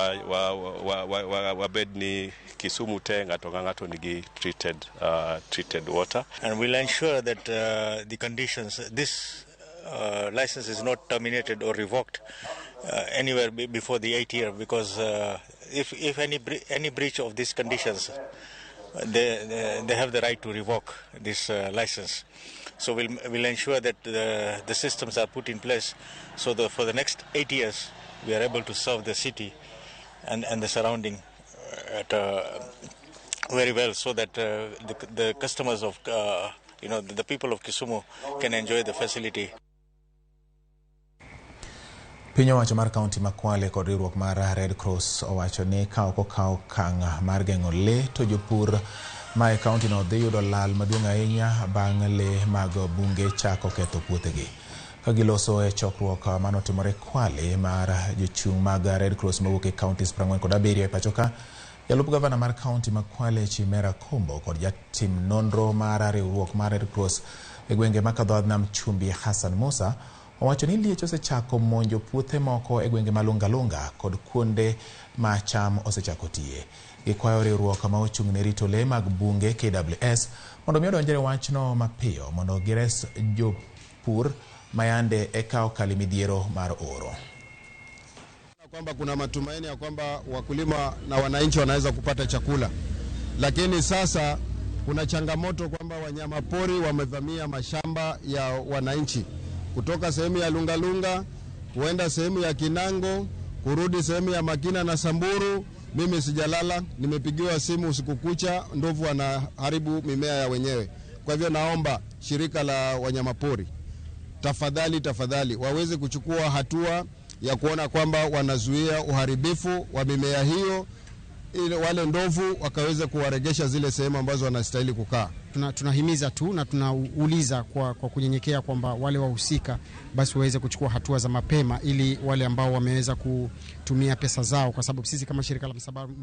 wabed ni Kisumu te ng'ato nigi treated water. And we'll ensure that the conditions, this license is not terminated or revoked anywhere before the 8 year, because if any breach of these conditions, they have the right to revoke this license. So we'll ensure that the systems are put in place so that for the next 8 years we are able to serve the city and the surrounding very well, so that the customers of the people of Kisumu can enjoy the facility. Piny owacho mar kaunti ma Kwale kod riwruok mar Red Cross owacho ni kawo kang' mar geng'o le to jopur ma e kaunti no dhi yudo lal maduong' ahinya bang' le mag bunge chako ketho puothegi. Ka giloso e chokruok manotimore Kwale mar jochung' mag Red Cross mawuok e kauntis 47 e pacho ka, jalup gavana mar kaunti ma Kwale Chimera Kombo kod jatim nonro mar riwruok mar Red Cross e gwenge ma kadho nam Chumbi Hassan Musa owacho ni liech osechako monjo puothe moko e gwenge malunga kod kuonde ma cham osechako tiye. Gikwayo riwruok ma ochung' ne rito le mag bunge KWS mondo miyo donjre wachno mapiyo mondo gires jopur mayande e kawo kali midhiero mar oro. Kwamba kuna matumaini ya kwamba wakulima na wananchi wanaweza kupata chakula, lakini sasa kuna changamoto kwamba wanyama pori wamevamia mashamba ya wananchi kutoka sehemu ya Lungalunga kuenda sehemu ya Kinango kurudi sehemu ya Makina na Samburu. Mimi sijalala, nimepigiwa simu usiku kucha, ndovu wanaharibu mimea ya wenyewe. Kwa hivyo naomba shirika la wanyamapori tafadhali waweze kuchukua hatua ya kuona kwamba wanazuia uharibifu wa mimea hiyo, ili wale ndovu wakaweze kuwaregesha zile sehemu ambazo wanastahili kukaa. Tunahimiza tu na tunauliza kwa kunyenyekea kwamba wale wahusika basi waweze kuchukua hatua za mapema, ili wale ambao wameweza kutumia pesa zao, kwa sababu sisi kama shirika la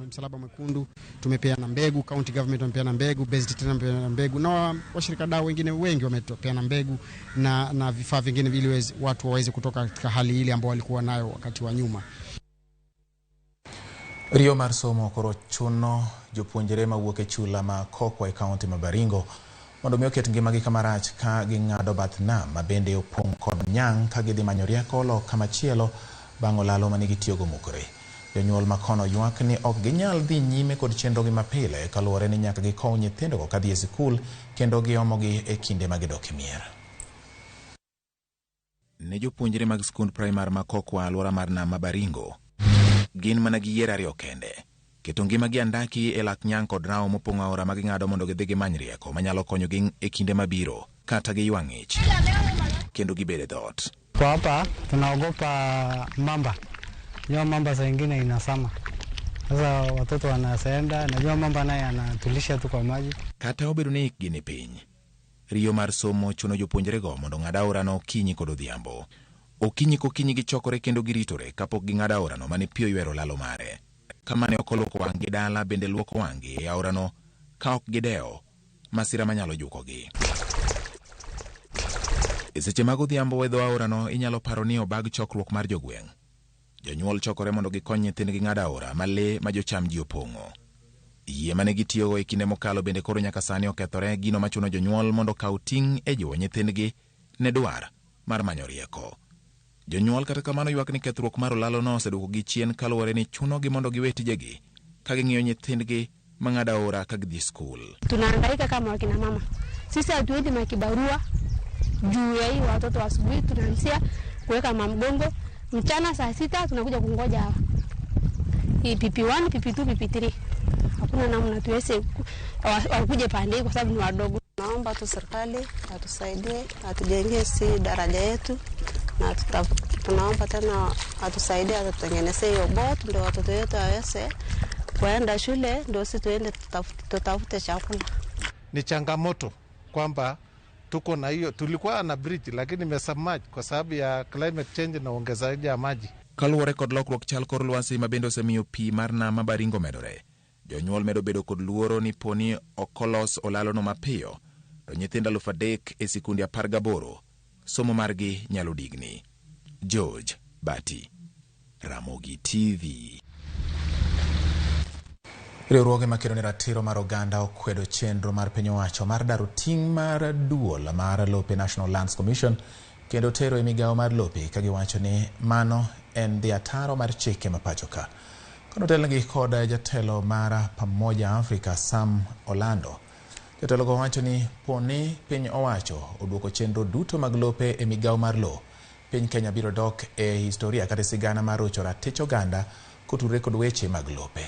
Msalaba Mwekundu tumepeana mbegu, county government wamepeana mbegu, Best tena wamepeana mbegu, na washirika dau wengine wengi wamepeana mbegu na vifaa vingine, ili watu waweze kutoka katika hali ile ambao walikuwa nayo wakati wa nyuma. Rio mar somo koro chuno jopuonjre mawuok e chula ma Kokwa e kaunti ma Baringo mondo miyo ket ngimagi kamarach ka ging'ado bath nam ma bende opong' kod nyang' ka gidhi manyo rieko loka machielo bang' olalo manigi tiyogo mukore. Jonyuol makono ywak ni ok ginyal dhi nyime kod chenrogi mapile kaluwore ni nyaka gikow nyithindogo kadhi e sikul kendo giomogi e kinde ma gidok e mier. Ne jopuonjre mag skund primar ma Kokwa alwora mar nam ma Baringo gin mana gi yiero 2 kende: keto ngimagi andaki e lak nyang' kod rao mopong'o aora ma ging'ado mondo gidhi gimany rieko manyalo konyogi e kinde mabiro, kata giywa ng'ich kendo gibed e dhot. Kwa hapa tunaogopa mamba. Najua mamba saa ingine inasama. Sasa watoto wanasaenda, najua mamba naye anatulisha tu kwa maji. Kata obedo ni ikgi ni piny, Riyo mar somo chuno jopuonjrego mondo ng'ad aorano kinyi kod odhiambo. Okinyi kokinyi gichokore kendo giritore kapok ging'ado aorano mane pi oywero lalo mare. Kamane ok olwoko wang'gi dala bende lwoko wang'gi e aorano ka ok gidewo masira manyalo jukogi. E seche mag odhiambo wedho aorano inyalo paro ni obag chokruok mar jogweng'. Jonyuol chokore mondo gikony nyithindgi ng'ado aora ma lee ma jocham ji opong'o. Yie mane gitiyogo e kinde mokalo bende koro nyaka sani okethore, gino machuno jonyuol mondo kaw ting' e jiwo nyithindgi ne dwar mar manyo rieko. Jonyuol kata kamano ywak ni kethruok mar olalono oseduoko gi chien kaluwore ni chunogi mondo giwe tijegi ka ging'iyo nyithindgi mang'ado aora ka gidhi skul. Tunahangaika kama wakina mama. Sisi hatuendi makibarua juu ya hii watoto. Asubuhi tunaanzia kuweka mamgongo, mchana saa 6 tunakuja kungoja hii PP1, PP2, PP3. Hakuna namna tuweze wakuje pande kwa sababu ni wadogo. Naomba tu serikali atusaidie, atujengee si daraja yetu, na tunaomba tena atusaidie, atutengenezee hiyo boat ndio watoto wetu waweze kuenda shule, ndio sisi tuende tutafute chakula. Ni changamoto kwamba tuko na hiyo, tulikuwa na bridge lakini imesubmerge kwa sababu ya climate change na ongezaji ya maji. Kaluwore kod lokruok chal kor lwasi ma bende osemiyo pi mar nam mabaringo medore, jonyuol medo bedo kod luoro ni poni okolos olalono mapiyo to nyithindo 3,000 e sikunde 18 somo margi nyalo digni. George Bati, Ramogi TV. Riwruoge makelo ni ratiro mar oganda okwedo chenro mar piny owacho mar daro ting' mar duol mar lope National Lands Commission kendo tero e migawo mar lope ka giwacho ni mano en dhi ataro mar chike mapacho ka. Konotelnegi kod jatelo mar Pamoja Africa Sam Orlando, jatelogo wacho ni poni piny owacho oduoko chenro duto mag lope e migawo mar lo, piny Kenya biro dok e historia kata sigana mar rocho ratich oganda kotudore kod weche mag lope.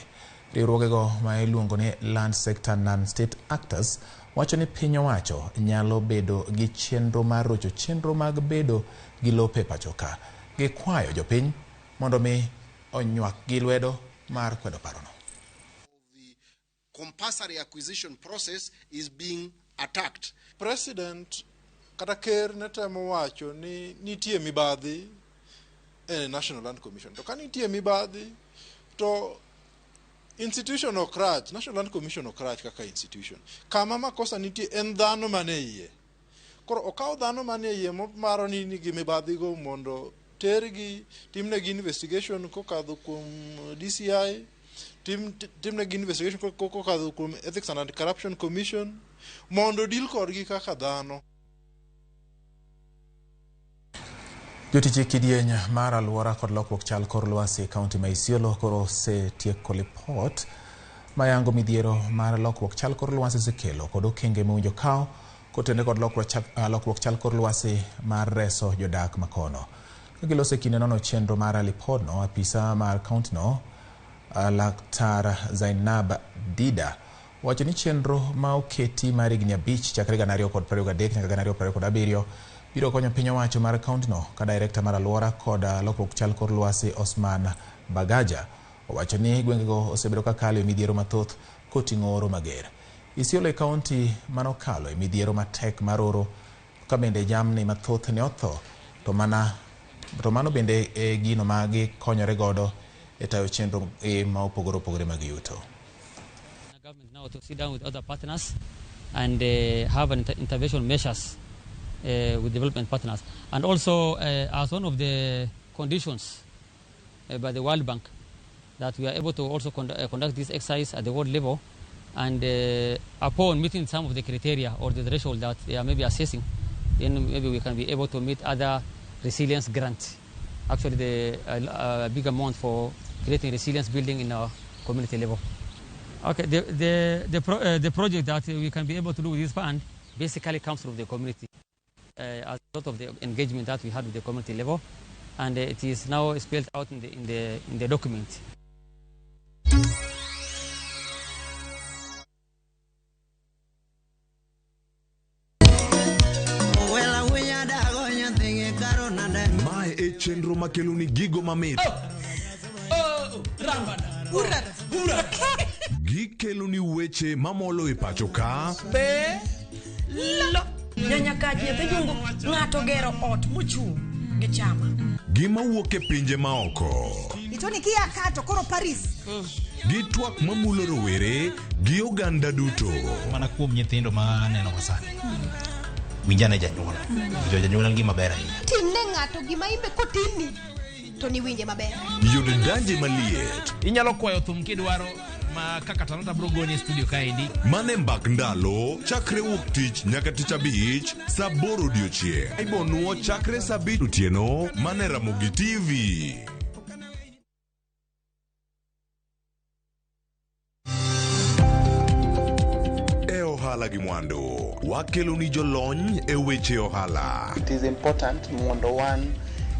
Riwruogego ma iluongo ni Land Sector Non-State Actors wacho ni piny owacho nyalo bedo gi chenro mar rocho chenro mag bedo gi lope pacho ka. Gikwayo jopiny mondo mi onywak gi lwedo mar kwedo parono. The compulsory acquisition process is being attacked. President kata ker netemo wacho ni nitie mibadhi e National Land Commission. To ka nitie mibadhi to institution okrach, National Land Commission okrach kaka institution. Kama makosa nitie en dhano mane iye. Koro okaw dhano mane iye maro ni nigi mibadhi go mondo tergi timnegi investigation kokadho kuom DCI, timnegi investigation kokadho kuom Ethics and Anti-Corruption Commission mondo deal kodgi kaka dhano. Jotich kidieny mar alwora kod lokruok chal kor lwasi kaunti ma Isiolo koro osetieko lipot mayango midhiero mar lokruok chal kor lwasi sekelo kod okenge mowinjo kaw kotende kod lokruok chal kor lwasi mar reso jodak makono. Kagilose kinde nono chenro mar lipodno, apisa mar kaunti no Laktar Zainab Dida wacho ni chenro ma oketi mar higni 5 chakre 2023 nyaka 2027 biro konyo piny owacho mar kaunti no. Ka director mar alwora kod lokruok chal kor lwasi Osman Bagaja owacho ni gwengego osebedo kakalo e midhiero mathoth koting'o oro mager. Isiolo e kaunti manokalo e midhiero matek mar oro ka bende jamni mathoth ne otho to mano bende e gino ma gikonyore godo e tayo chenro ma opogore opogore mag yuto. Government now to sit down with other partners and have intervention measures with development partners, and also as one of the conditions by the World Bank that we are able to also conduct this exercise at the world level, and upon meeting some of the criteria or the threshold that they are maybe assessing, then maybe we can be able to meet other resilience grants. Actually, the big amount for creating resilience building in our community level. Okay, the project that we can be able to do with this fund basically comes from the community. As a result of the engagement that we had with the community level, and it is now spelled out in the document. Mae e chenro makelo ni gigo mamit. Gikelo ni weche mamolo e pacho ka. Nyanyakaji ethejungo ng'ato gero ot mochung' gi chama. Gima wuok e pinje maoko. Itoni kia kato koro Paris. Gi twak mamulo rowere gi oganda duto. Mana kuom nyithindo ma neno wasani. Winjane janyuol. Janyuol gima ber ahinya. Tinde ng'ato gima imbe kotini to ni winje maber. Yudo danje maliet. Inyalo kwayo thum kidwaro ma kaka Talanta bro goni studio kaendi. Mane mbak ndalo chakre wuok tich nyaka tich abich saa 8 odiochieng'. Ibonuo chakre saa 7 otieno mane Ramogi TV. Ohala gi mwandu wakelo ni jolony e weche ohala. It is important mondo wan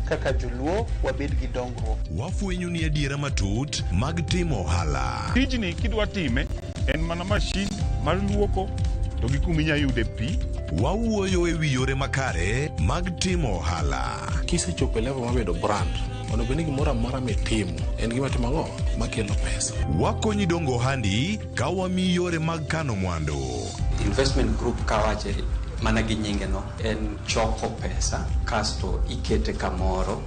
kaka joluo wabed gi dongruok. Wafwenyo ni adiera matut mag timo ohala. Tijni kidwa time en mana mashin mar luoko to gi kuminya yude pi. Wawuoyo e wi yore makare mag timo ohala. Kisechopo level mabedo brand ono bende gimoro amora mitimo en gima timo ang'o makelo pesa. Wakonyi dongo handi ka wami yore mag kano mwandu. Investment group kawache mana gi nyinge no en choko pesa kasto ikete kamoro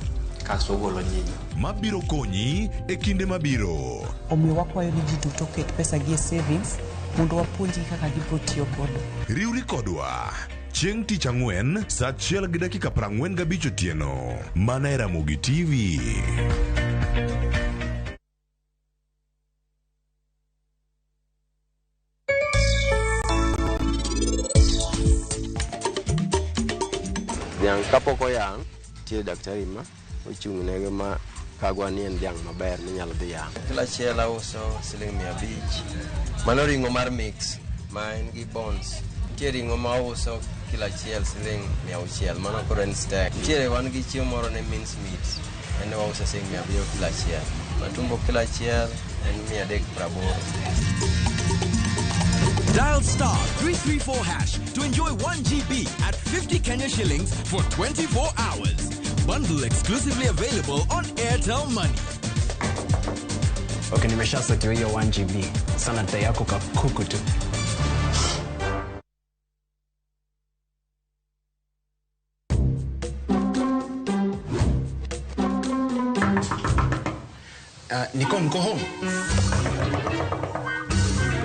kasto golo nyinyo. Mabiro konyi e kinde mabiro. Omiyo wakwayo ni ji duto ket pesa gi savings mondo wapuonji kaka gibiro tiyo kodo. Riwri kodwa chieng' tich ang'wen saa 1:45 otieno mana e Ramogi TV. Yang kapok oyang tie daktari ma ochung' ne ma kagwa ni en yang maber ni nyalo dhi yang. Kila chiela uso siling 500. Mano ringo mar mix ma en gi bones. Tie ringo ma uso kila chiel siling 600. Mano koro en steak. Tie wan gi chiemo moro ne mince meat. En wa uso siling 700 kila chiel. Matumbo kila chiel en 380. Dial star 334# to enjoy 1 GB at 50 Kenya shillings for 24 hours. Bundle exclusively available on Airtel Money. Okay, nimeshasetiwa hiyo 1 GB. Sana data yako kakuku tu. Niko home.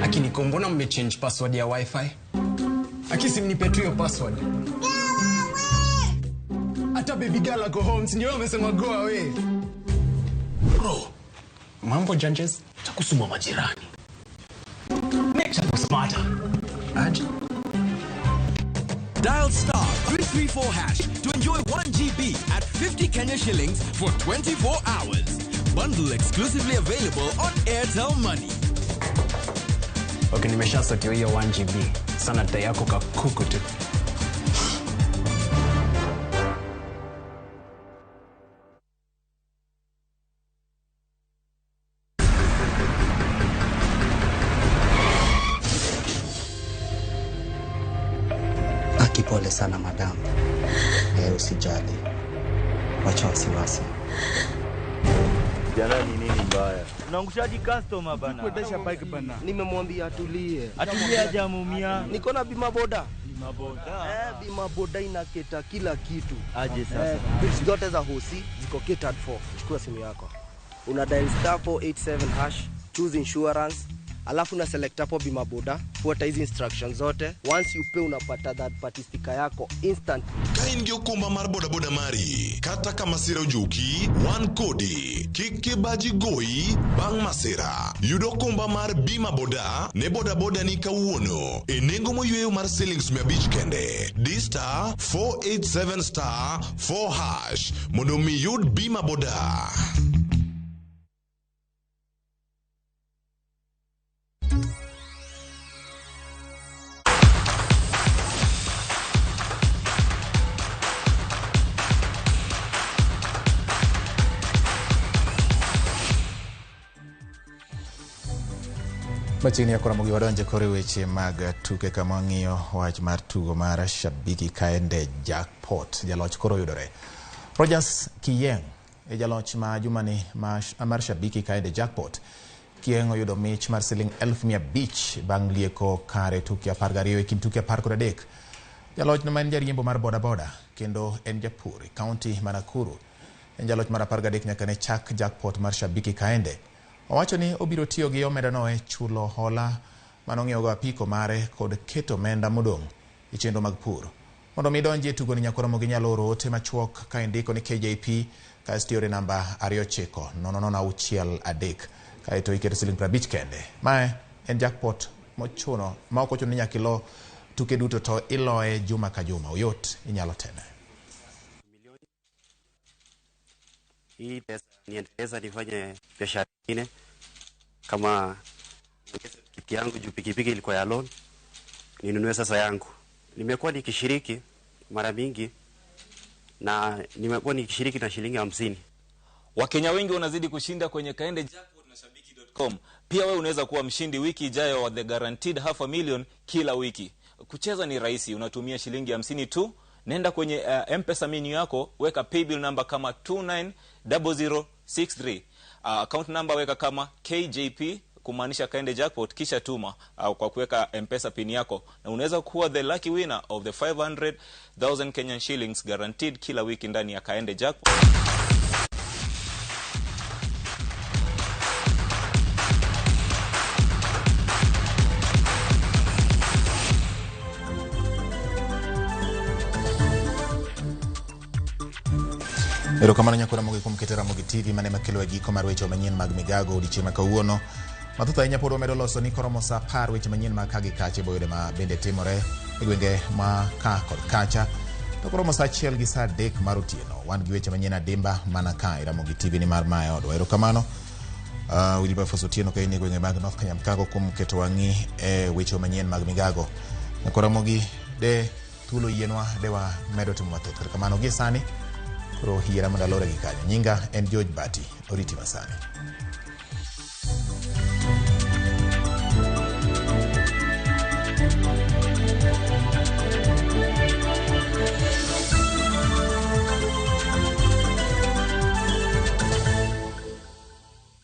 Aki niko mbona mmechange password ya wifi? Aki simnipe tu hiyo password. Hata baby girl ako home, ndio amesema go away. Bro, mambo janjes, takusuma majirani. Make sure smarter. Aje. Dial star 334# to enjoy 1 GB at 50 Kenya shillings for 24 hours. Bundle exclusively available on Airtel Money. Okay, nimeshasetiwa hiyo 1 GB. Sana data yako kakuku tu. Pole sana madam. Usijali. Wacha wasiwasi. Jana ni nini mbaya? Unaangushaji customer bana. Kuendesha bike bana. Nimemwambia atulie. Atulie aje amumia. Niko na bima boda. Bima boda. Bima boda inaketa kila kitu. Aje sasa. Bills zote za hosi ziko catered for. Chukua simu yako. Una dial star 487#, choose insurance. Alafu na select hapo bima boda, fuata hizi instructions zote. Once you pay unapata that party sticker yako instant. Kain gyo kumba mar boda boda mari. Kata kama sira ujuki, one kodi. Kike baji goi, bang masira. Yudo kumba mar bima boda, ne boda boda ni kawuono. E nengo mo yueyo mar shillings 100 kende. D*487*4#. Mondo mi yud bima boda. Machiegni ya Ramogi wadonje kore weche mag tuke kama wang'iyo wach mar tugo mar Shabiki kaende jackpot. Jaloch koro yudore. Rogers Kiyeng e jaloch ma jumani mar Shabiki kaende jackpot. Kiyeng oyudo mich mar siling 1,500 bang' lieko kare tuke 12 e kind tuke 13. Jaloch no man jariembo mar boda boda kendo en japur e kaunti ma Nakuru. En jaloch mar 13 nyaka ne chak jackpot mar Shabiki Kaende. Owacho ni obiro tiyo gi omenda no e chulo hola manong'iewogo apiko mare kod keto omenda modong' e chenro mag pur. Mondo mi donji e tugo ni Ramogi nyalo oro ote machuok ka indiko ni KJP kasto yore namba 290063 kaeto iketo Sh50 kende. Mae en jackpot mochuno ma ok ochuno ni nyaka ilo tuke duto, to iloye juma ka juma. Oyot, inyalo teme. Hii pesa nifanye biashara nyingine kama kiti yangu juu pikipiki ilikuwa ya loan, ninunue sasa yangu. Nimekuwa nikishiriki mara mingi na nimekuwa nikishiriki na shilingi 50. Wakenya wengi wanazidi kushinda kwenye Kaende Jackpot na Shabiki.com. Pia wewe unaweza kuwa mshindi wiki ijayo wa the guaranteed $500,000 kila wiki. Kucheza ni rahisi, unatumia shilingi 50 tu. Nenda kwenye M-Pesa menu yako, weka paybill number kama 290063. Account number weka kama KJP kumaanisha Kaende Jackpot, kisha tuma kwa kuweka M-Pesa pin yako, na unaweza kuwa the lucky winner of the 500,000 Kenyan shillings guaranteed kila wiki ndani ya Kaende Jackpot. Erokamano nyako Ramogi kuom keto Ramogi TV mane makelo giko mar weche manyien mag Migago odiochieng' kawuono. Mathoth ahinya pod omedo loso ni koromo sa 10 weche manyien mag kagi kache boyode ma bende timore e gwenge ma ka kod kacha. To koromo sa 1 gi sa 3 mar otieno wan gi weche manyien adimba mana ka Ramogi TV ni mar mae odwa. Erokamano Wilberforce Otieno ka ini gwenge mag North Kanyamkago kuom keto wangi e weche manyien mag Migago. Nyako Ramogi de thuolo yienwa dewa medo timo mathoth. Erokamano gi sani Kuro hiera mandalore gi kanyo. Nyinga en George Bati. Oriti masani.